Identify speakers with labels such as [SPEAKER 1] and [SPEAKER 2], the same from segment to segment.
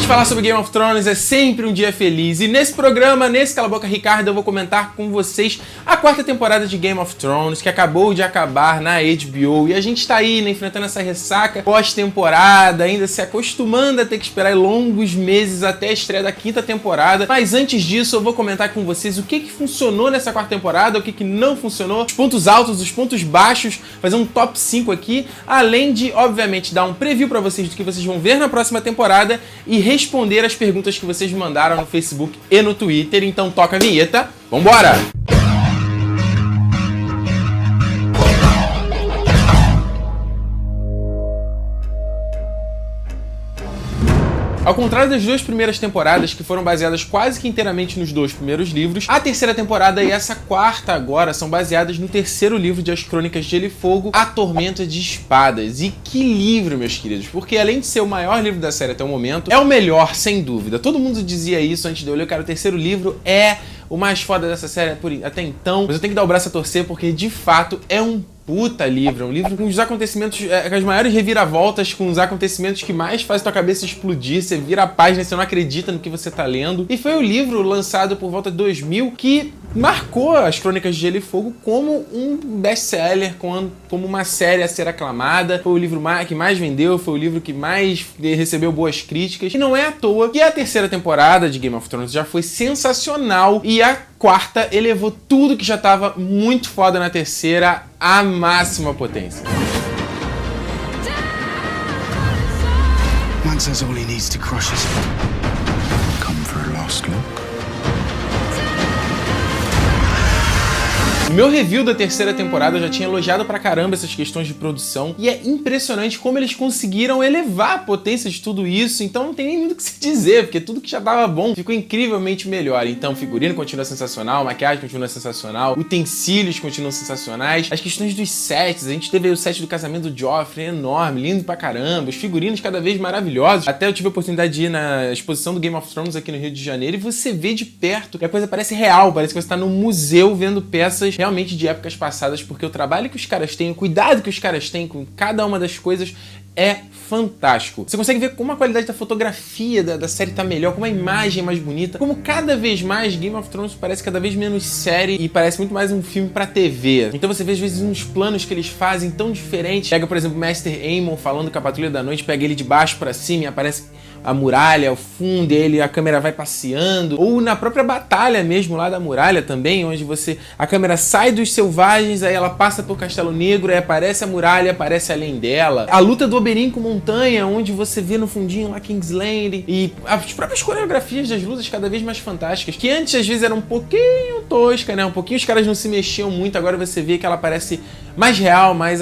[SPEAKER 1] Gente, falar sobre Game of Thrones é sempre um dia feliz. E nesse programa, nesse Cala a Boca Ricardo, eu vou comentar com vocês a quarta temporada de Game of Thrones, que acabou de acabar na HBO. E a gente tá aí, né, enfrentando essa ressaca pós-temporada, ainda se acostumando a ter que esperar longos meses até a estreia da quinta temporada. Mas antes disso, eu vou comentar com vocês o que funcionou nessa quarta temporada, o que não funcionou, os pontos altos, os pontos baixos, fazer um top 5 aqui, além de, obviamente, dar um preview pra vocês do que vocês vão ver na próxima temporada e responder as perguntas que vocês mandaram no Facebook e no Twitter. Então toca a vinheta, vambora! Ao contrário das duas primeiras temporadas, que foram baseadas quase que inteiramente nos dois primeiros livros, a terceira temporada e essa quarta agora são baseadas no terceiro livro de As Crônicas de Gelo e Fogo, A Tormenta de Espadas. E que livro, meus queridos, porque além de ser o maior livro da série até o momento, é o melhor, sem dúvida. Todo mundo dizia isso antes de eu ler, cara, o terceiro livro é o mais foda dessa série até então, mas eu tenho que dar o braço a torcer porque, de fato, é um puta livro, é um livro com os acontecimentos, com as maiores reviravoltas, com os acontecimentos que mais fazem tua cabeça explodir, você vira a página, você não acredita no que você tá lendo. E foi o livro lançado por volta de 2000 que marcou As Crônicas de Gelo e Fogo como um best-seller, como uma série a ser aclamada. Foi o livro que mais vendeu, foi o livro que mais recebeu boas críticas. E não é à toa que a terceira temporada de Game of Thrones já foi sensacional e a quarta elevou tudo que já tava muito foda na terceira à máxima potência.
[SPEAKER 2] Man says all he needs to crush us. Come for a last look.
[SPEAKER 1] No meu review da terceira temporada eu já tinha elogiado pra caramba essas questões de produção e é impressionante como eles conseguiram elevar a potência de tudo isso, então não tem nem muito o que se dizer, porque tudo que já tava bom ficou incrivelmente melhor. Então, figurino continua sensacional, maquiagem continua sensacional, utensílios continuam sensacionais, as questões dos sets, a gente teve aí o set do casamento do Joffrey, enorme, lindo pra caramba, os figurinos cada vez maravilhosos. Até eu tive a oportunidade de ir na exposição do Game of Thrones aqui no Rio de Janeiro e você vê de perto que a coisa parece real, parece que você tá num museu vendo peças realmente de épocas passadas, porque o trabalho que os caras têm, o cuidado que os caras têm com cada uma das coisas é fantástico. Você consegue ver como a qualidade da fotografia da série tá melhor, como a imagem é mais bonita, como cada vez mais Game of Thrones parece cada vez menos série e parece muito mais um filme pra TV. Então você vê às vezes uns planos que eles fazem tão diferentes. Pega, por exemplo, o Master Aemon falando com a Patrulha da Noite, pega ele de baixo pra cima e aparece a muralha, o fundo, a câmera vai passeando. Ou na própria batalha mesmo lá da muralha também, onde a câmera sai dos selvagens, aí ela passa por Castelo Negro, aí aparece a muralha, aparece além dela. A luta do Oberyn com Montanha, onde você vê no fundinho lá King's Landing. E as próprias coreografias das lutas cada vez mais fantásticas, que antes às vezes eram um pouquinho tosca, né? Um pouquinho os caras não se mexiam muito, agora você vê que ela parece mais real, mais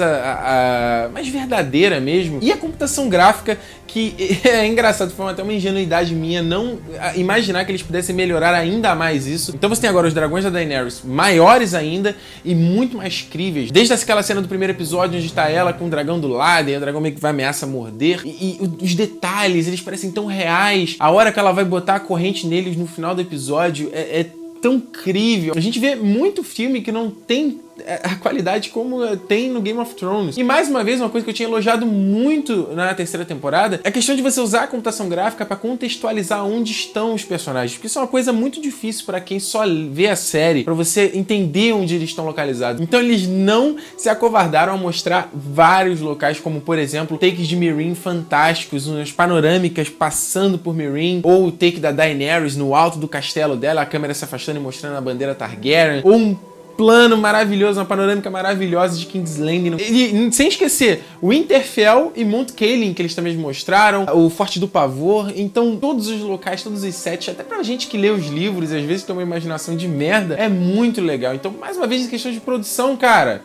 [SPEAKER 1] verdadeira mesmo. E a computação gráfica, que é engraçado, foi até uma ingenuidade minha não imaginar que eles pudessem melhorar ainda mais isso. Então você tem agora os dragões da Daenerys maiores ainda e muito mais críveis. Desde aquela cena do primeiro episódio onde tá ela com o dragão do lado e o dragão meio que vai ameaça morder. E os detalhes, eles parecem tão reais. A hora que ela vai botar a corrente neles no final do episódio é tão incrível. A gente vê muito filme que não tem a qualidade como tem no Game of Thrones. E mais uma vez, uma coisa que eu tinha elogiado muito na terceira temporada é a questão de você usar a computação gráfica para contextualizar onde estão os personagens, porque isso é uma coisa muito difícil para quem só vê a série, para você entender onde eles estão localizados. Então eles não se acovardaram a mostrar vários locais, como por exemplo takes de Meereen fantásticos, umas panorâmicas passando por Meereen, ou o take da Daenerys no alto do castelo dela, a câmera se afastando e mostrando a bandeira Targaryen, ou um plano maravilhoso, uma panorâmica maravilhosa de King's Landing. E sem esquecer, Winterfell e Mount Caelin, que eles também mostraram, o Forte do Pavor. Então, todos os locais, todos os sets, até pra gente que lê os livros, às vezes tem uma imaginação de merda, é muito legal. Então, mais uma vez, em questão de produção, cara,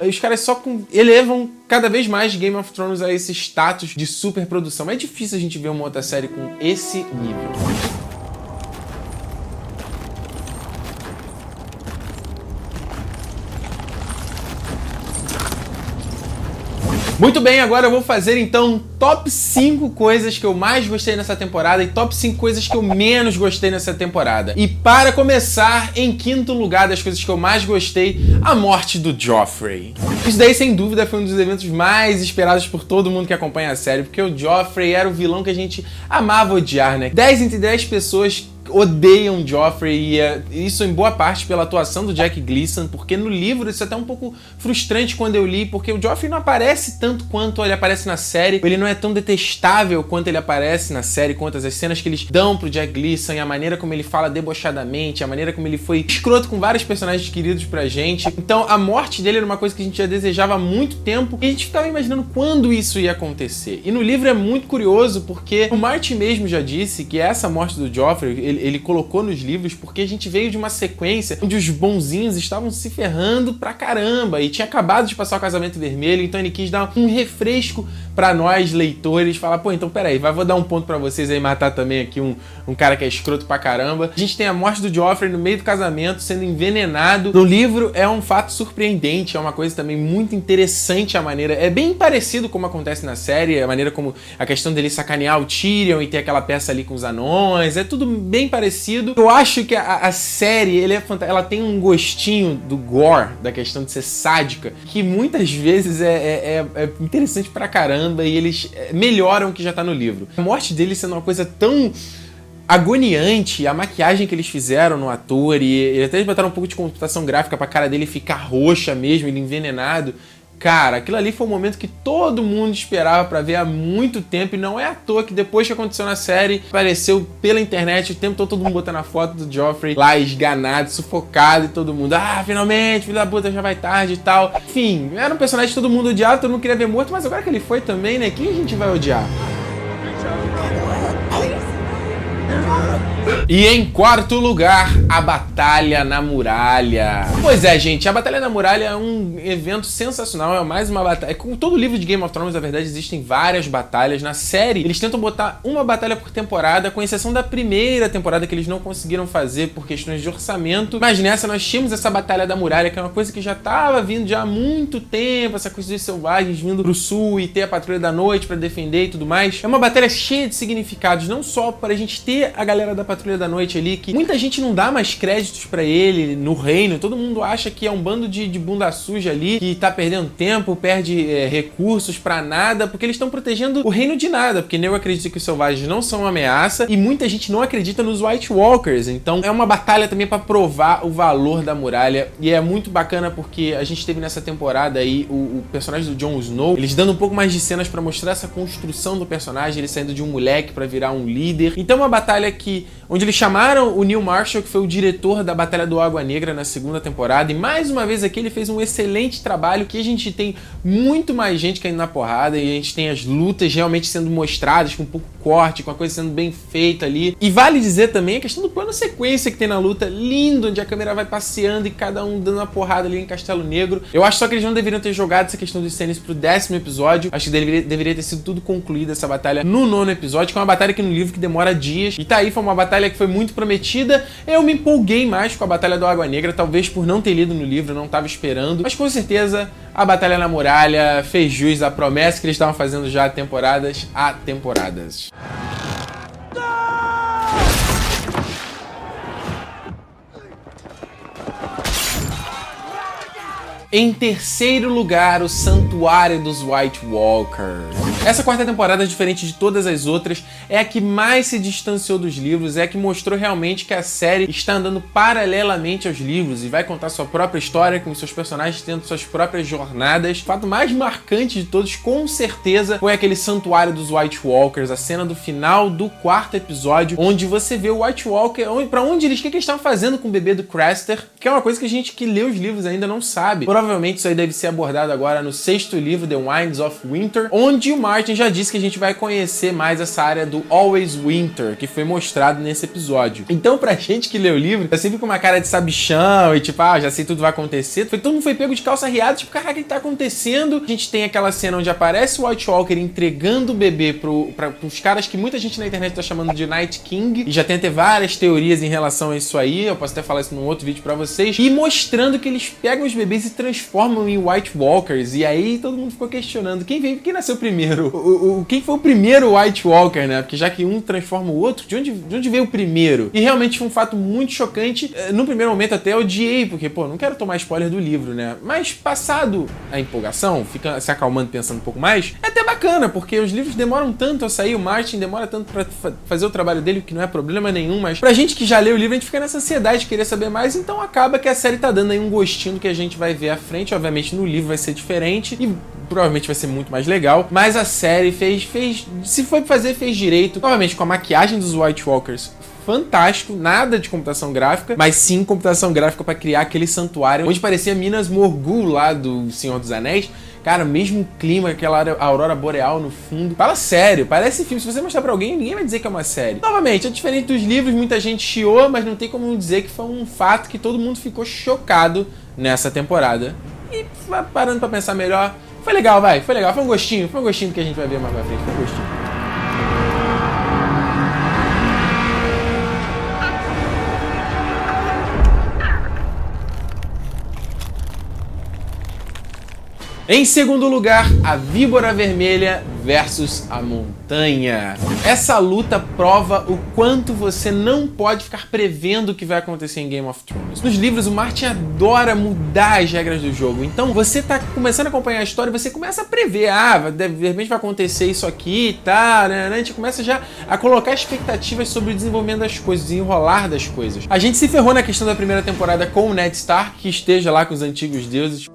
[SPEAKER 1] os caras só elevam cada vez mais Game of Thrones a esse status de super produção. É difícil a gente ver uma outra série com esse nível. Muito bem, agora eu vou fazer então top 5 coisas que eu mais gostei nessa temporada e top 5 coisas que eu menos gostei nessa temporada. E para começar, em quinto lugar das coisas que eu mais gostei, a morte do Joffrey. Isso daí, sem dúvida, foi um dos eventos mais esperados por todo mundo que acompanha a série, porque o Joffrey era o vilão que a gente amava odiar, né? 10 entre 10 pessoas odeiam Joffrey, e isso em boa parte pela atuação do Jack Gleeson, porque no livro isso é até um pouco frustrante quando eu li, porque o Joffrey não aparece tanto quanto ele aparece na série, ele não é tão detestável quanto ele aparece na série, quanto as cenas que eles dão pro Jack Gleeson, e a maneira como ele fala debochadamente, a maneira como ele foi escroto com vários personagens queridos pra gente. Então a morte dele era uma coisa que a gente já desejava há muito tempo, e a gente ficava imaginando quando isso ia acontecer. E no livro é muito curioso, porque o Martin mesmo já disse que essa morte do Joffrey, ele colocou nos livros porque a gente veio de uma sequência onde os bonzinhos estavam se ferrando pra caramba e tinha acabado de passar o Casamento Vermelho, então ele quis dar um refresco pra nós, leitores, falar, pô, então peraí, vou dar um ponto pra vocês aí, matar também aqui um cara que é escroto pra caramba. A gente tem a morte do Joffrey no meio do casamento, sendo envenenado. No livro é um fato surpreendente, é uma coisa também muito interessante a maneira, é bem parecido como acontece na série, a maneira como a questão dele sacanear o Tyrion e ter aquela peça ali com os anões, é tudo bem parecido. Eu acho que a série, ela tem um gostinho do gore, da questão de ser sádica, que muitas vezes é interessante pra caramba, e eles melhoram o que já tá no livro. A morte dele sendo uma coisa tão agoniante, a maquiagem que eles fizeram no ator, e até eles botaram um pouco de computação gráfica pra cara dele ficar roxa mesmo, ele envenenado. Cara, aquilo ali foi um momento que todo mundo esperava pra ver há muito tempo, e não é à toa que depois que aconteceu na série, apareceu pela internet o tempo todo mundo botando a foto do Joffrey lá esganado, sufocado, e todo mundo, finalmente, filho da puta, já vai tarde e tal. Enfim, era um personagem que todo mundo odiava, todo mundo queria ver morto, mas agora que ele foi também, né, quem a gente vai odiar? E em quarto lugar, a Batalha na Muralha. Pois é, gente, a Batalha na Muralha é um evento sensacional, é mais uma batalha. Como todo livro de Game of Thrones, na verdade, existem várias batalhas. Na série, eles tentam botar uma batalha por temporada, com exceção da primeira temporada, que eles não conseguiram fazer por questões de orçamento. Mas nessa, nós tínhamos essa Batalha da Muralha, que é uma coisa que já tava vindo já há muito tempo, essa coisa dos selvagens vindo pro sul e ter a Patrulha da Noite pra defender e tudo mais. É uma batalha cheia de significados, não só pra gente ter a galera da Patrulha da Noite ali, que muita gente não dá mais créditos pra ele no reino, todo mundo acha que é um bando de bunda suja ali, que tá perdendo tempo, perde recursos pra nada, porque eles estão protegendo o reino de nada, porque eu acredito que os selvagens não são uma ameaça, e muita gente não acredita nos White Walkers, então é uma batalha também pra provar o valor da muralha, e é muito bacana porque a gente teve nessa temporada aí o personagem do Jon Snow, eles dando um pouco mais de cenas pra mostrar essa construção do personagem, ele saindo de um moleque pra virar um líder. Então é uma batalha onde eles chamaram o Neil Marshall, que foi o diretor da Batalha do Água Negra na segunda temporada, e mais uma vez aqui ele fez um excelente trabalho, que a gente tem muito mais gente caindo na porrada, e a gente tem as lutas realmente sendo mostradas, com um pouco corte, com a coisa sendo bem feita ali. E vale dizer também a questão do plano sequência que tem na luta, lindo, onde a câmera vai passeando e cada um dando uma porrada ali em Castelo Negro. Eu acho só que eles não deveriam ter jogado essa questão dos cenas pro 10º episódio, acho que deveria ter sido tudo concluído essa batalha no 9º episódio, que é uma batalha aqui no livro que demora dias, e tá aí, foi uma batalha que foi muito prometida. Eu me empolguei mais com a Batalha do Água Negra, talvez por não ter lido no livro, eu não tava esperando, mas com certeza a Batalha na Muralha fez jus à promessa que eles estavam fazendo já há temporadas. Em terceiro lugar, o Santuário dos White Walkers. Essa quarta temporada, diferente de todas as outras, é a que mais se distanciou dos livros, é a que mostrou realmente que a série está andando paralelamente aos livros e vai contar sua própria história, com seus personagens tendo suas próprias jornadas. O fato mais marcante de todos, com certeza, foi aquele Santuário dos White Walkers, a cena do final do quarto episódio, onde você vê o White Walker, pra onde eles, o que eles estavam fazendo com o bebê do Craster, que é uma coisa que a gente que lê os livros ainda não sabe. Provavelmente isso aí deve ser abordado agora no 6º livro, The Winds of Winter, onde o Martin já disse que a gente vai conhecer mais essa área do Always Winter, que foi mostrado nesse episódio. Então, pra gente que lê o livro, tá sempre com uma cara de sabichão e tipo, já sei tudo vai acontecer. Todo mundo foi pego de calça riada, tipo, caraca, o que tá acontecendo? A gente tem aquela cena onde aparece o White Walker entregando o bebê pros caras que muita gente na internet tá chamando de Night King, e já tem até várias teorias em relação a isso aí, eu posso até falar isso num outro vídeo pra vocês, e mostrando que eles pegam os bebês e transformam em White Walkers, e aí todo mundo ficou questionando, quem nasceu primeiro? Quem foi o primeiro White Walker, né? Porque já que um transforma o outro, de onde veio o primeiro? E realmente foi um fato muito chocante. No primeiro momento até eu odiei, porque, pô, não quero tomar spoiler do livro, né? Mas passado a empolgação, fica se acalmando, pensando um pouco mais, é até bacana, porque os livros demoram tanto a sair, o Martin demora tanto pra fazer o trabalho dele, o que não é problema nenhum, mas pra gente que já leu o livro, a gente fica nessa ansiedade de querer saber mais, então acaba que a série tá dando aí um gostinho do que a gente vai ver à frente. Obviamente no livro vai ser diferente e provavelmente vai ser muito mais legal, mas a série fez se foi fazer, fez direito, novamente com a maquiagem dos White Walkers fantástico, nada de computação gráfica, mas sim computação gráfica pra criar aquele santuário onde parecia Minas Morgul lá do Senhor dos Anéis. Cara, mesmo clima, aquela aurora boreal no fundo. Fala sério, parece filme. Se você mostrar pra alguém, ninguém vai dizer que é uma série. Novamente, é diferente dos livros, muita gente chiou, mas não tem como dizer que foi um fato que todo mundo ficou chocado nessa temporada. E parando pra pensar melhor, foi legal, foi legal, foi um gostinho do que a gente vai ver mais pra frente, foi um gostinho. Em segundo lugar, a Víbora Vermelha versus a Montanha. Essa luta prova o quanto você não pode ficar prevendo o que vai acontecer em Game of Thrones. Nos livros, o Martin adora mudar as regras do jogo. Então, você tá começando a acompanhar a história, você começa a prever, de repente vai acontecer isso aqui e tá, né? A gente começa já a colocar expectativas sobre o desenvolvimento das coisas, desenrolar das coisas. A gente se ferrou na questão da primeira temporada com o Ned Stark, que esteja lá com os antigos deuses.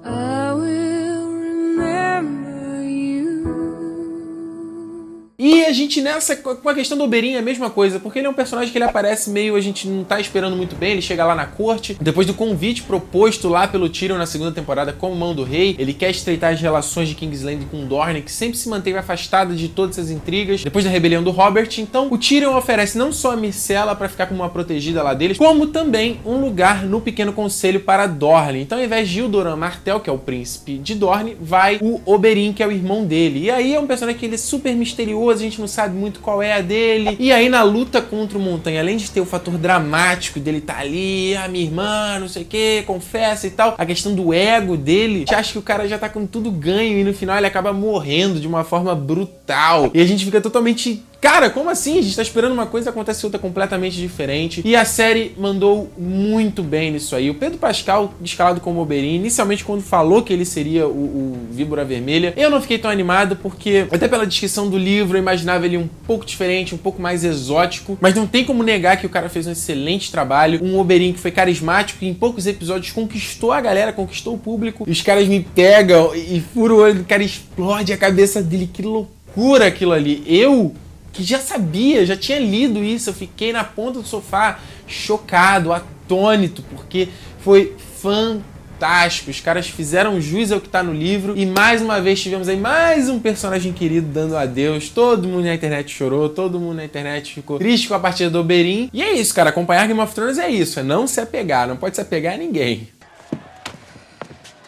[SPEAKER 1] E a gente nessa, com a questão do Oberyn é a mesma coisa, porque ele é um personagem que ele aparece meio, a gente não tá esperando muito bem, ele chega lá na corte, depois do convite proposto lá pelo Tyrion na segunda temporada como mão do rei, ele quer estreitar as relações de Kingsland com Dorne, que sempre se manteve afastada de todas essas intrigas, depois da rebelião do Robert. Então o Tyrion oferece não só a Myrcella pra ficar como uma protegida lá deles, como também um lugar no pequeno conselho para Dorne. Então ao invés de Hildoran Martell, que é o príncipe de Dorne, vai o Oberyn, que é o irmão dele. E aí é um personagem que ele é super misterioso, a gente não sabe muito qual é a dele. E aí na luta contra o Montanha, além de ter o fator dramático dele tá ali, minha irmã, não sei o que, confessa e tal, a questão do ego dele, a gente acha que o cara já tá com tudo ganho e no final ele acaba morrendo de uma forma brutal. E a gente fica totalmente... Cara, como assim? A gente tá esperando uma coisa e acontece outra completamente diferente. E a série mandou muito bem nisso aí. O Pedro Pascal, escalado como Oberyn, inicialmente quando falou que ele seria o Víbora Vermelha, eu não fiquei tão animado porque, até pela descrição do livro, eu imaginava ele um pouco diferente, um pouco mais exótico. Mas não tem como negar que o cara fez um excelente trabalho. Um Oberyn que foi carismático e em poucos episódios conquistou a galera, conquistou o público. Os caras me pegam e furam o olho do cara, explode a cabeça dele. Que loucura aquilo ali. Eu... que já sabia, já tinha lido isso, eu fiquei na ponta do sofá, chocado, atônito, porque foi fantástico. Os caras fizeram jus ao que tá no livro e mais uma vez tivemos aí mais um personagem querido dando adeus. Todo mundo na internet chorou, todo mundo na internet ficou triste com a partida do Oberyn. E é isso, cara, acompanhar Game of Thrones é isso, é não se apegar, não pode se apegar a ninguém.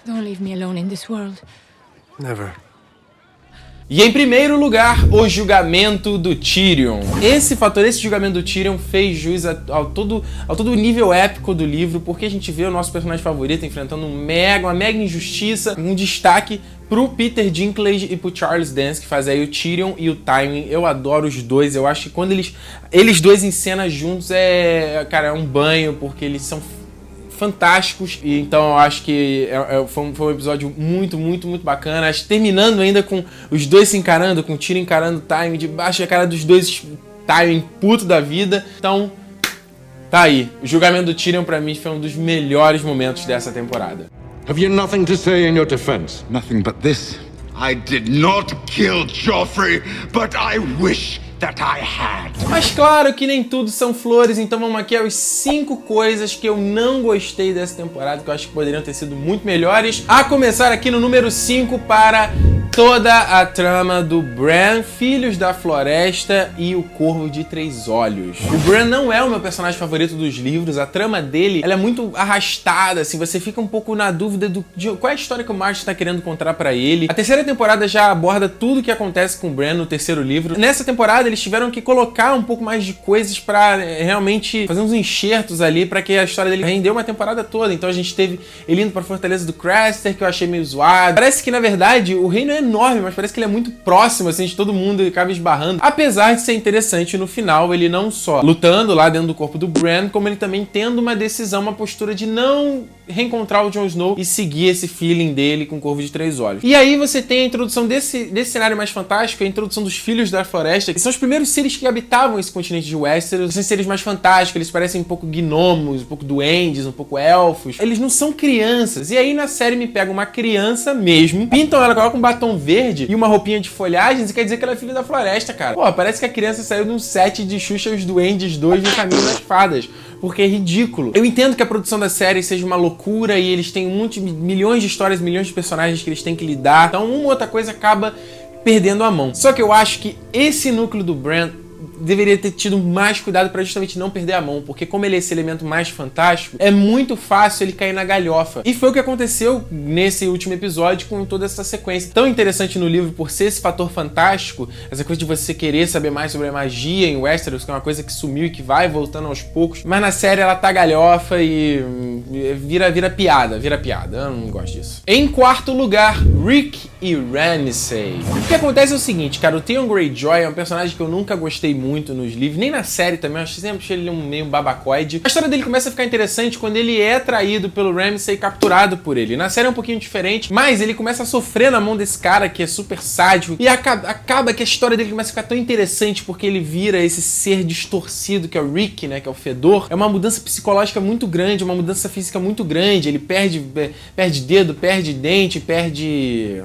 [SPEAKER 3] Don't leave me alone in this world.
[SPEAKER 2] Never.
[SPEAKER 1] E em primeiro lugar, o julgamento do Tyrion. Esse julgamento do Tyrion fez jus ao todo o nível épico do livro, porque a gente vê o nosso personagem favorito enfrentando uma mega injustiça, um destaque pro Peter Dinklage e pro Charles Dance, que faz aí o Tyrion e o Tywin. Eu adoro os dois, eu acho que quando eles dois em cena juntos é um banho, porque eles são fantásticos, e então eu acho que foi um episódio muito, muito, muito bacana. Acho que terminando ainda com os dois se encarando, com o Tyrion encarando o Tywin, debaixo da cara dos dois, Tywin puto da vida. Então, tá aí. O julgamento do Tyrion pra mim foi um dos melhores momentos dessa temporada.
[SPEAKER 4] Have you nothing to say in your defense?
[SPEAKER 2] Nothing but this.
[SPEAKER 5] I did not kill Joffrey, but I wish that I had.
[SPEAKER 1] Mas claro que nem tudo são flores, então vamos aqui aos 5 coisas que eu não gostei dessa temporada, que eu acho que poderiam ter sido muito melhores. A começar aqui no número 5 para toda a trama do Bran, Filhos da Floresta e o Corvo de Três Olhos. O Bran não é o meu personagem favorito dos livros, a trama dele ela é muito arrastada, assim, você fica um pouco na dúvida de qual é a história que o Martin está querendo contar pra ele. A terceira temporada já aborda tudo o que acontece com o Bran no terceiro livro. Nessa temporada eles tiveram que colocar um pouco mais de coisas pra realmente fazer uns enxertos ali pra que a história dele rendeu uma temporada toda. Então a gente teve ele indo pra Fortaleza do Craster, que eu achei meio zoado. Parece que na verdade o reino é enorme, mas parece que ele é muito próximo, assim, de todo mundo e acaba esbarrando. Apesar de ser interessante no final, ele não só lutando lá dentro do corpo do Bran, como ele também tendo uma decisão, uma postura de não reencontrar o Jon Snow e seguir esse feeling dele com o Corvo de Três Olhos. E aí você tem a introdução desse cenário mais fantástico, a introdução dos Filhos da Floresta, que são os primeiros seres que habitavam esse continente de Westeros. São seres mais fantásticos, eles parecem um pouco gnomos, um pouco duendes, um pouco elfos. Eles não são crianças. E aí na série me pega uma criança mesmo, pintam ela, colocam um batom verde e uma roupinha de folhagens e quer dizer que ela é filha da floresta, cara. Pô, parece que a criança saiu de um set de Xuxa e os Duendes 2 no Caminho das Fadas. Porque é ridículo. Eu entendo que a produção da série seja uma loucura e eles têm milhões de histórias, milhões de personagens que eles têm que lidar. Então uma outra coisa acaba perdendo a mão. Só que eu acho que esse núcleo do Bran deveria ter tido mais cuidado pra justamente não perder a mão, porque como ele é esse elemento mais fantástico, é muito fácil ele cair na galhofa. E foi o que aconteceu nesse último episódio com toda essa sequência. Tão interessante no livro por ser esse fator fantástico, essa coisa de você querer saber mais sobre a magia em Westeros, que é uma coisa que sumiu e que vai voltando aos poucos, mas na série ela tá galhofa e vira piada. Eu não gosto disso. Em quarto lugar, Rick e Ramsay. O que acontece é o seguinte, cara, o Theon Greyjoy é um personagem que eu nunca gostei muito nos livros, nem na série também, eu sempre achei ele meio babacoide. A história dele começa a ficar interessante quando ele é traído pelo Ramsay e capturado por ele. Na série é um pouquinho diferente, mas ele começa a sofrer na mão desse cara que é super sádico e acaba que a história dele começa a ficar tão interessante porque ele vira esse ser distorcido que é o Rick, né, que é o Fedor. É uma mudança psicológica muito grande, uma mudança física muito grande, ele perde dedo, perde dente, perde...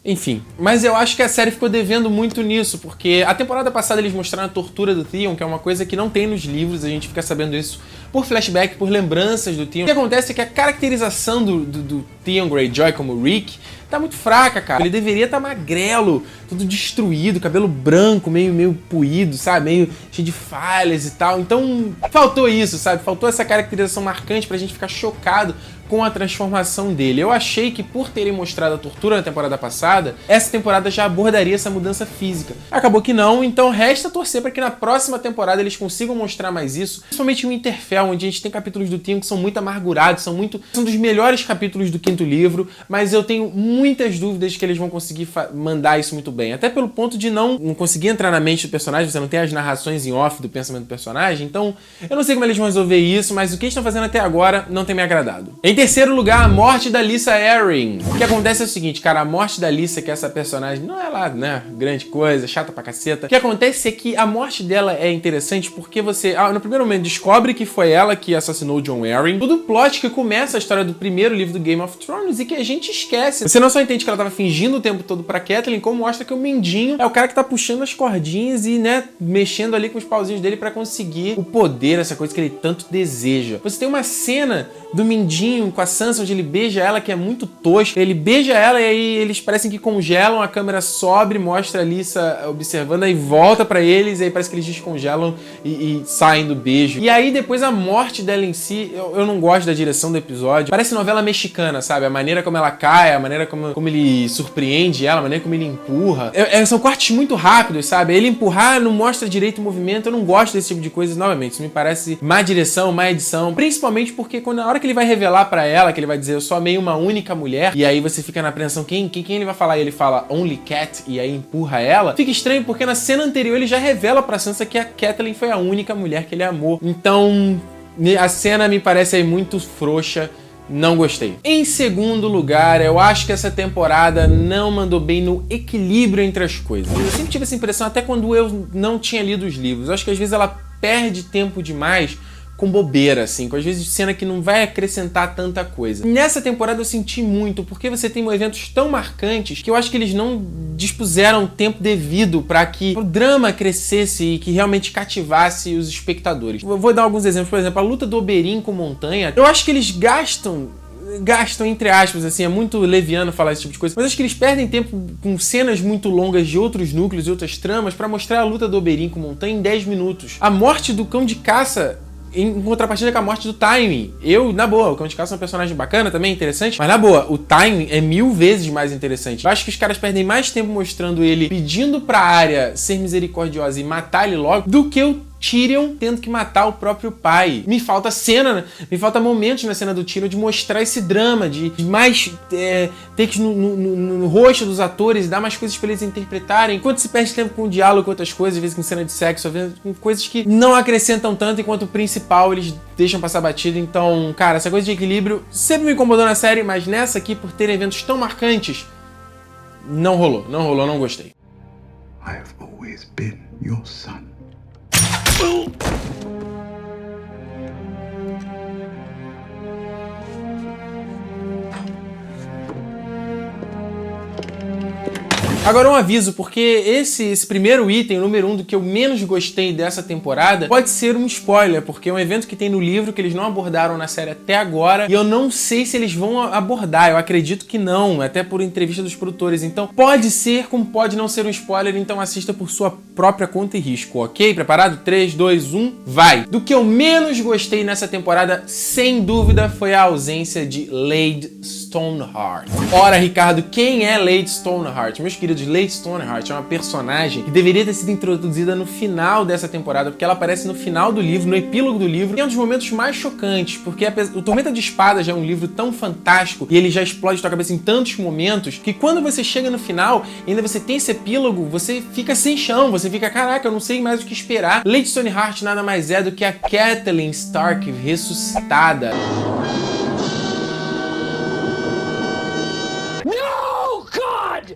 [SPEAKER 1] Enfim, mas eu acho que a série ficou devendo muito nisso, porque a temporada passada eles mostraram a tortura do Theon, que é uma coisa que não tem nos livros, a gente fica sabendo isso por flashback, por lembranças do Theon. O que acontece é que a caracterização do Theon Greyjoy como Rick tá muito fraca, cara. Ele deveria estar magrelo, todo destruído, cabelo branco, meio puído, sabe? Meio cheio de falhas e tal. Então, faltou isso, sabe? Faltou essa caracterização marcante pra gente ficar chocado com a transformação dele. Eu achei que por terem mostrado a tortura na temporada passada, essa temporada já abordaria essa mudança física. Acabou que não, então resta torcer para que na próxima temporada eles consigam mostrar mais isso, principalmente o Winterfell, onde a gente tem capítulos do Theon que são muito amargurados, são dos melhores capítulos do quinto livro, mas eu tenho muitas dúvidas que eles vão conseguir mandar isso muito bem, até pelo ponto de não conseguir entrar na mente do personagem, você não tem as narrações em off do pensamento do personagem, então eu não sei como eles vão resolver isso, mas o que eles estão fazendo até agora não tem me agradado. Em terceiro lugar, a morte da Lysa Arryn. O que acontece é o seguinte, cara, a morte da Lysa, que é essa personagem, não é lá, né, grande coisa, chata pra caceta. O que acontece é que a morte dela é interessante porque você, no primeiro momento, descobre que foi ela que assassinou o Jon Arryn. Todo o plot que começa a história do primeiro livro do Game of Thrones e que a gente esquece. Você não só entende que ela tava fingindo o tempo todo pra Catelyn, como mostra que o Mindinho é o cara que tá puxando as cordinhas e, né, mexendo ali com os pauzinhos dele pra conseguir o poder, essa coisa que ele tanto deseja. Você tem uma cena do Mindinho com a Sansa, onde ele beija ela, que é muito tosco. Ele beija ela e aí eles parecem que congelam, a câmera sobe, mostra a Lysa observando, aí volta pra eles, e aí parece que eles descongelam e saem do beijo. E aí depois a morte dela em si, eu não gosto da direção do episódio. Parece novela mexicana, sabe? A maneira como ela cai, a maneira como ele surpreende ela, a maneira como ele empurra. São cortes muito rápidos, sabe? Ele empurrar não mostra direito o movimento, eu não gosto desse tipo de coisa. Novamente, isso me parece má direção, má edição, principalmente porque na hora que ele vai revelar pra ela, que ele vai dizer, eu sou meio uma única mulher, e aí você fica na apreensão, quem ele vai falar? E ele fala, Only Cat, e aí empurra ela. Fica estranho porque na cena anterior ele já revela pra Sansa que a Catelyn foi a única mulher que ele amou. Então, a cena me parece aí muito frouxa, não gostei. Em segundo lugar, eu acho que essa temporada não mandou bem no equilíbrio entre as coisas. Eu sempre tive essa impressão, até quando eu não tinha lido os livros. Eu acho que às vezes ela perde tempo demais com bobeira, assim, com às vezes cena que não vai acrescentar tanta coisa. Nessa temporada eu senti muito, porque você tem eventos tão marcantes que eu acho que eles não dispuseram o tempo devido para que o drama crescesse e que realmente cativasse os espectadores. Eu vou dar alguns exemplos, por exemplo, a luta do Oberyn com Montanha, eu acho que eles gastam gastam, entre aspas, assim, é muito leviano falar esse tipo de coisa, mas acho que eles perdem tempo com cenas muito longas de outros núcleos e outras tramas pra mostrar a luta do Oberyn com o Montanha em 10 minutos. A morte do Cão de Caça, em contrapartida com a morte do Tywin. Na boa, o Cão de Caça é um personagem bacana também, interessante, mas na boa, o Tywin é 1000 vezes mais interessante. Eu acho que os caras perdem mais tempo mostrando ele pedindo pra Arya ser misericordiosa e matar ele logo, do que o Tyrion tendo que matar o próprio pai. Me falta cena, me falta momentos na cena do Tyrion de mostrar esse drama, de mais takes no rosto dos atores e dar mais coisas pra eles interpretarem, enquanto se perde tempo com diálogo, com outras coisas, às vezes com cena de sexo, às vezes com coisas que não acrescentam tanto, enquanto o principal eles deixam passar batido. Então, cara, essa coisa de equilíbrio sempre me incomodou na série, mas nessa aqui, por ter eventos tão marcantes, não rolou, não gostei.
[SPEAKER 5] I have always been your son.
[SPEAKER 1] Agora um aviso, porque esse primeiro item, o número 1 do que eu menos gostei dessa temporada, pode ser um spoiler, porque é um evento que tem no livro que eles não abordaram na série até agora, e eu não sei se eles vão abordar, eu acredito que não, até por entrevista dos produtores, então pode ser como pode não ser um spoiler, então assista por sua própria conta e risco, ok? Preparado? 3, 2, 1, vai! Do que eu menos gostei nessa temporada, sem dúvida, foi a ausência de Lady Stoneheart. Ora, Ricardo, quem é Lady Stoneheart? Meus queridos, Lady Stoneheart é uma personagem que deveria ter sido introduzida no final dessa temporada, porque ela aparece no final do livro, no epílogo do livro, e é um dos momentos mais chocantes, porque o Tormenta de Espadas já é um livro tão fantástico, e ele já explode tua cabeça em tantos momentos, que quando você chega no final, e ainda você tem esse epílogo, você fica sem chão, você fica, caraca, eu não sei mais o que esperar. Lady Stoneheart nada mais é do que a Catelyn Stark ressuscitada.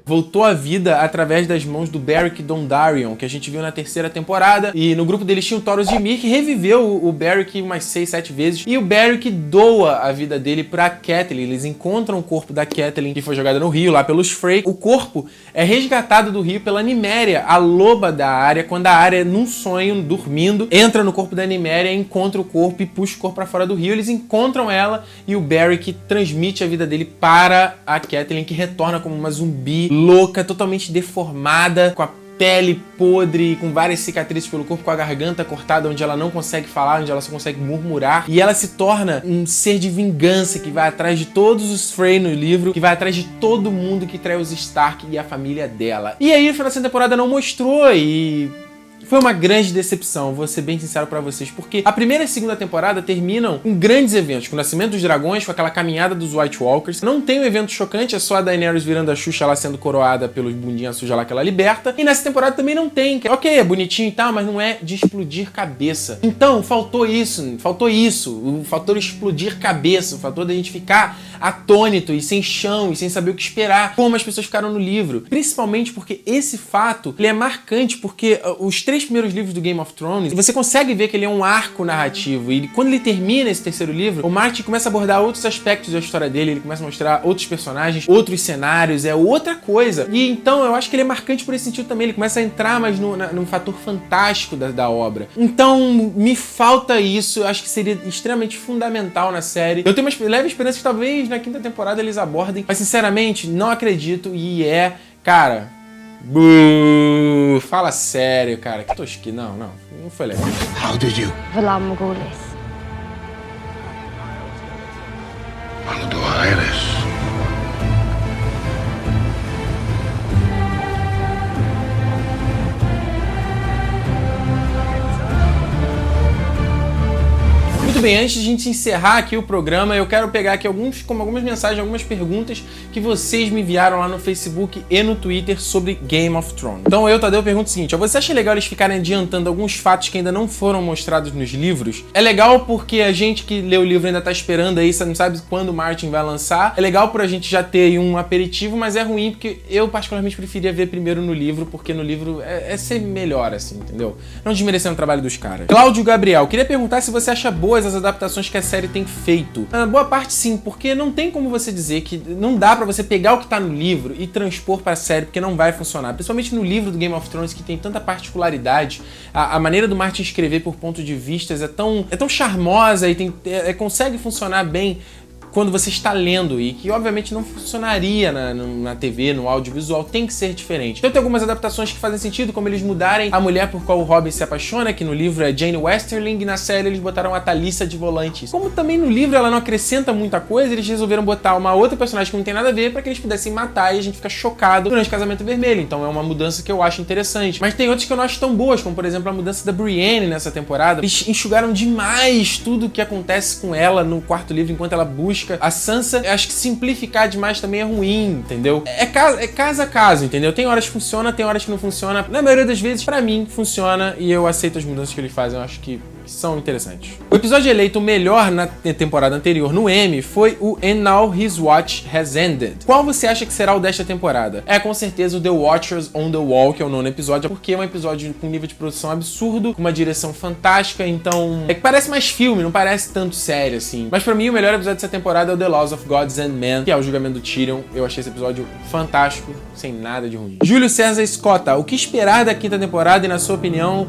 [SPEAKER 1] Voltou à vida através das mãos do Beric Dondarrion, que a gente viu na terceira temporada, e no grupo deles tinha o Thoros de Myr, que reviveu o Beric umas 6, 7 vezes, e o Beric doa a vida dele pra Catelyn. Eles encontram o corpo da Catelyn, que foi jogada no rio, lá pelos Frey. O corpo é resgatado do rio pela Nymeria, a loba da Arya, quando a Arya, num sonho, dormindo, entra no corpo da Nymeria, encontra o corpo e puxa o corpo pra fora do rio. Eles encontram ela, e o Beric transmite a vida dele para a Catelyn, que retorna como uma zumbi louca, totalmente deformada, com a pele podre, com várias cicatrizes pelo corpo, com a garganta cortada, onde ela não consegue falar, onde ela só consegue murmurar. E ela se torna um ser de vingança que vai atrás de todos os Frey no livro, que vai atrás de todo mundo que trai os Stark e a família dela. E aí, no final dessa temporada não mostrou, e foi uma grande decepção, vou ser bem sincero pra vocês, porque a primeira e a segunda temporada terminam com grandes eventos, com o nascimento dos dragões, com aquela caminhada dos White Walkers. Não tem um evento chocante, é só a Daenerys virando a Xuxa lá, sendo coroada pelos bundinhas sujas lá que ela liberta. E nessa temporada também não tem, que ok, é bonitinho e tal, mas não é de explodir cabeça. Então, faltou isso, o fator explodir cabeça, o fator da gente ficar atônito e sem chão e sem saber o que esperar, como as pessoas ficaram no livro. Principalmente porque esse fato, ele é marcante, porque os 3 primeiros livros do Game of Thrones, você consegue ver que ele é um arco narrativo, e quando ele termina esse terceiro livro, o Martin começa a abordar outros aspectos da história dele, ele começa a mostrar outros personagens, outros cenários, é outra coisa. E então eu acho que ele é marcante por esse sentido também, ele começa a entrar mais num fator fantástico da obra. Então me falta isso, eu acho que seria extremamente fundamental na série. Eu tenho uma leve esperança que talvez na 5ª temporada eles abordem, mas sinceramente não acredito, e cara, fala sério, cara. Que tosqui. Não foi legal.
[SPEAKER 5] How did you?
[SPEAKER 3] Valar Morghulis.
[SPEAKER 5] Mano Aires.
[SPEAKER 1] Muito bem, antes de a gente encerrar aqui o programa, eu quero pegar aqui algumas mensagens, algumas perguntas que vocês me enviaram lá no Facebook e no Twitter sobre Game of Thrones. Então eu, Tadeu, pergunto o seguinte: você acha legal eles ficarem adiantando alguns fatos que ainda não foram mostrados nos livros? É legal porque a gente que lê o livro ainda tá esperando aí, não sabe quando o Martin vai lançar. É legal pra gente já ter aí um aperitivo, mas é ruim porque eu particularmente preferia ver primeiro no livro, porque no livro é ser melhor, assim, entendeu? Não desmerecendo o trabalho dos caras. Cláudio Gabriel, queria perguntar se você acha boas as adaptações que a série tem feito. Na boa parte sim, porque não tem como você dizer que não dá pra você pegar o que tá no livro e transpor pra série, porque não vai funcionar. Principalmente no livro do Game of Thrones, que tem tanta particularidade. A maneira do Martin escrever por ponto de vistas é tão charmosa e consegue funcionar bem quando você está lendo e que obviamente não funcionaria na TV, no audiovisual, tem que ser diferente. Então tem algumas adaptações que fazem sentido, como eles mudarem a mulher por qual o Robin se apaixona, que no livro é Jane Westerling, e na série eles botaram a Thalissa de Volantis. Como também no livro ela não acrescenta muita coisa, eles resolveram botar uma outra personagem que não tem nada a ver pra que eles pudessem matar e a gente fica chocado durante o Casamento Vermelho. Então é uma mudança que eu acho interessante. Mas tem outras que eu não acho tão boas, como por exemplo a mudança da Brienne nessa temporada. Eles enxugaram demais tudo o que acontece com ela no quarto livro enquanto ela busca a Sansa. Eu acho que simplificar demais também é ruim, entendeu? É caso a caso, entendeu? Tem horas que funciona, tem horas que não funciona. Na maioria das vezes, pra mim, funciona e eu aceito as mudanças que eles fazem. Eu acho que são interessantes. O episódio eleito o melhor na temporada anterior no Emmy foi o And Now His Watch Has Ended. Qual você acha que será o desta temporada? É com certeza o The Watchers on the Wall, que é o 9º episódio, porque é um episódio com nível de produção absurdo, com uma direção fantástica, então é que parece mais filme, não parece tanto sério assim. Mas pra mim o melhor episódio dessa temporada é o The Laws of Gods and Men, que é o julgamento do Tyrion. Eu achei esse episódio fantástico, sem nada de ruim. Júlio César Escota, o que esperar da 5ª temporada e na sua opinião,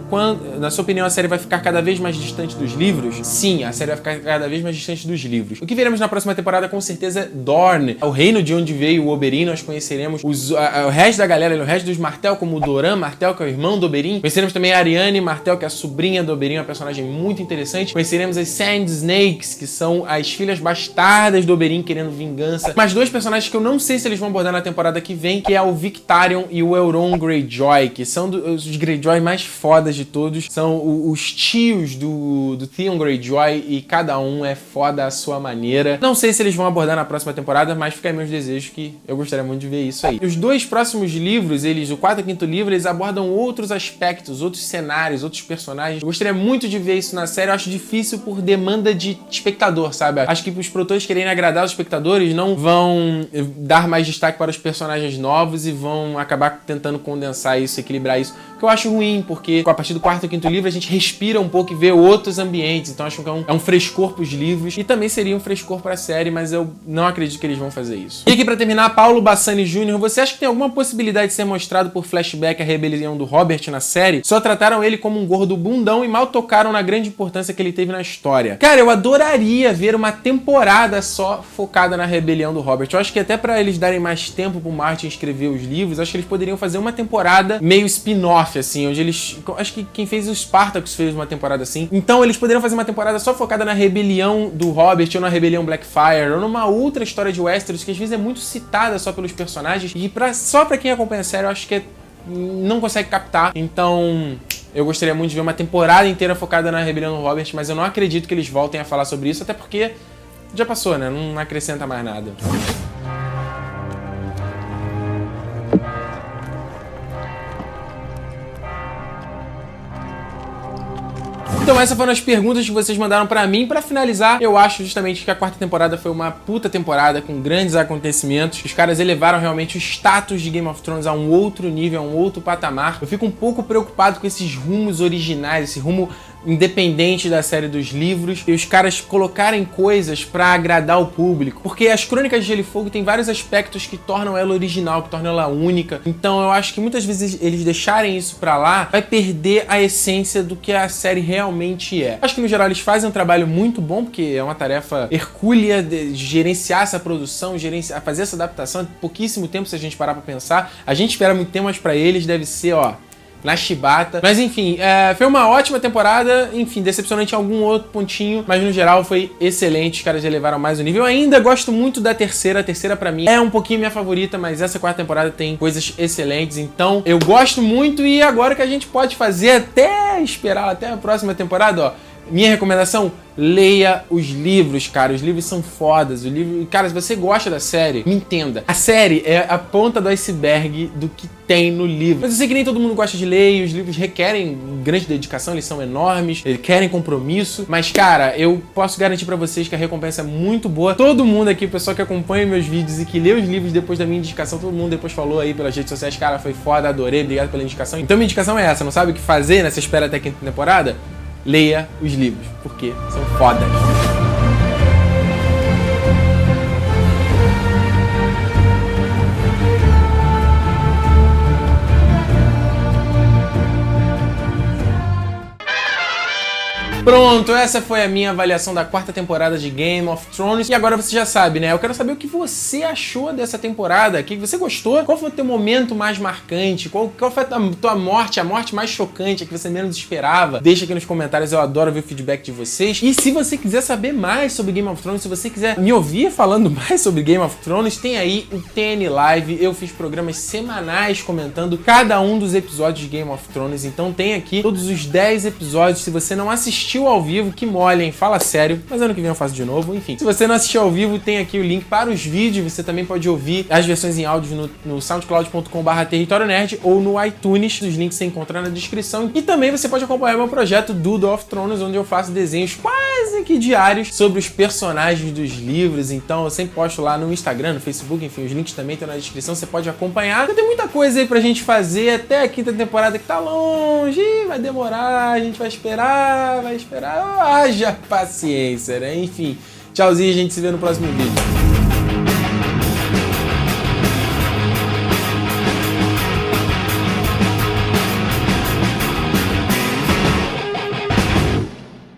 [SPEAKER 1] a série vai ficar cada vez mais distante dos livros? Sim, a série vai ficar cada vez mais distante dos livros. O que veremos na próxima temporada com certeza é Dorne, o reino de onde veio o Oberyn. Nós conheceremos o resto da galera, o resto dos Martell, como o Doran Martell, que é o irmão do Oberyn. Conheceremos também a Arianne Martell, que é a sobrinha do Oberyn, uma personagem muito interessante. Conheceremos as Sand Snakes, que são as filhas bastardas do Oberyn querendo vingança. Mas dois personagens que eu não sei se eles vão abordar na temporada que vem, que é o Victarion e o Euron Greyjoy, que são os Greyjoy mais fodas de todos. São os tios do Theon Greyjoy e cada um é foda à sua maneira. Não sei se eles vão abordar na próxima temporada, mas fica aí meus desejos que eu gostaria muito de ver isso aí. E os dois próximos livros, o 4º e 5º livro, eles abordam outros aspectos, outros cenários, outros personagens. Eu gostaria muito de ver isso na série. Eu acho difícil por demanda de espectador, sabe? Acho que os produtores querendo agradar os espectadores não vão dar mais destaque para os personagens novos e vão acabar tentando condensar isso, equilibrar isso. O que eu acho ruim, porque a partir do 4º e 5º livro a gente respira um pouco e vê outros ambientes, então acho que é um frescor pros livros e também seria um frescor pra série, mas eu não acredito que eles vão fazer isso. E aqui pra terminar, Paulo Bassani Jr., você acha que tem alguma possibilidade de ser mostrado por flashback a rebelião do Robert na série? Só trataram ele como um gordo bundão e mal tocaram na grande importância que ele teve na história. Cara, eu adoraria ver uma temporada só focada na rebelião do Robert. Eu acho que até pra eles darem mais tempo pro Martin escrever os livros, acho que eles poderiam fazer uma temporada meio spin-off, assim, onde eles... Acho que quem fez o Spartacus fez uma temporada assim. Então eles poderiam fazer uma temporada só focada na rebelião do Robert, ou na rebelião Blackfyre, ou numa outra história de Westeros, que às vezes é muito citada só pelos personagens, e só pra quem acompanha a série, eu acho que não consegue captar. Então eu gostaria muito de ver uma temporada inteira focada na rebelião do Robert, mas eu não acredito que eles voltem a falar sobre isso, até porque já passou, né? Não acrescenta mais nada. Então essas foram as perguntas que vocês mandaram pra mim. Pra finalizar, eu acho justamente que a 4ª temporada foi uma puta temporada com grandes acontecimentos. Os caras elevaram realmente o status de Game of Thrones a um outro nível, a um outro patamar. Eu fico um pouco preocupado com esses rumos originais, esse rumo independente da série dos livros, e os caras colocarem coisas pra agradar o público, porque as Crônicas de Gelo e Fogo tem vários aspectos que tornam ela original, que tornam ela única. Então eu acho que muitas vezes eles deixarem isso pra lá vai perder a essência do que a série realmente é. Acho que no geral eles fazem um trabalho muito bom, porque é uma tarefa hercúlea de gerenciar essa produção, fazer essa adaptação em pouquíssimo tempo, se a gente parar pra pensar. A gente espera muito tempo, mas pra eles deve ser, ó, na chibata. Mas enfim, foi uma ótima temporada, enfim, decepcionante em algum outro pontinho, mas no geral foi excelente, os caras elevaram mais o nível. Eu ainda gosto muito da terceira, a terceira pra mim é um pouquinho minha favorita, mas essa 4ª temporada tem coisas excelentes, então eu gosto muito. E agora que a gente pode fazer até esperar até a próxima temporada, ó, minha recomendação, leia os livros, cara. Os livros são fodas. Cara, se você gosta da série, me entenda. A série é a ponta do iceberg do que tem no livro. Mas eu sei que nem todo mundo gosta de ler, e os livros requerem grande dedicação, eles são enormes, eles querem compromisso. Mas, cara, eu posso garantir pra vocês que a recompensa é muito boa. Todo mundo aqui, o pessoal que acompanha meus vídeos e que lê os livros depois da minha indicação, todo mundo depois falou aí pelas redes sociais, cara, foi foda, adorei, obrigado pela indicação. Então minha indicação é essa, não sabe o que fazer nessa espera até a 5ª temporada? Leia os livros, porque são fodas. Pronto, essa foi a minha avaliação da 4ª temporada de Game of Thrones. E agora você já sabe, né? Eu quero saber o que você achou dessa temporada. O que você gostou? Qual foi o teu momento mais marcante? Qual foi a tua morte, a morte mais chocante, a que você menos esperava? Deixa aqui nos comentários, eu adoro ver o feedback de vocês. E se você quiser saber mais sobre Game of Thrones, se você quiser me ouvir falando mais sobre Game of Thrones, tem aí o TN Live. Eu fiz programas semanais comentando cada um dos episódios de Game of Thrones. Então tem aqui todos os 10 episódios. Se você não assistiu ao vivo, que molhem, fala sério, mas ano que vem eu faço de novo, enfim. Se você não assistiu ao vivo, tem aqui o link para os vídeos, você também pode ouvir as versões em áudio no soundcloud.com/Território Nerd ou no iTunes, os links você encontra na descrição. E também você pode acompanhar meu projeto Duel of Thrones, onde eu faço desenhos quase que diários sobre os personagens dos livros, então eu sempre posto lá no Instagram, no Facebook, enfim, os links também estão na descrição, você pode acompanhar. Tem muita coisa aí pra gente fazer até a 5ª temporada que tá longe, vai demorar, a gente vai esperar, haja paciência, né? Enfim, tchauzinho, a gente se vê no próximo vídeo.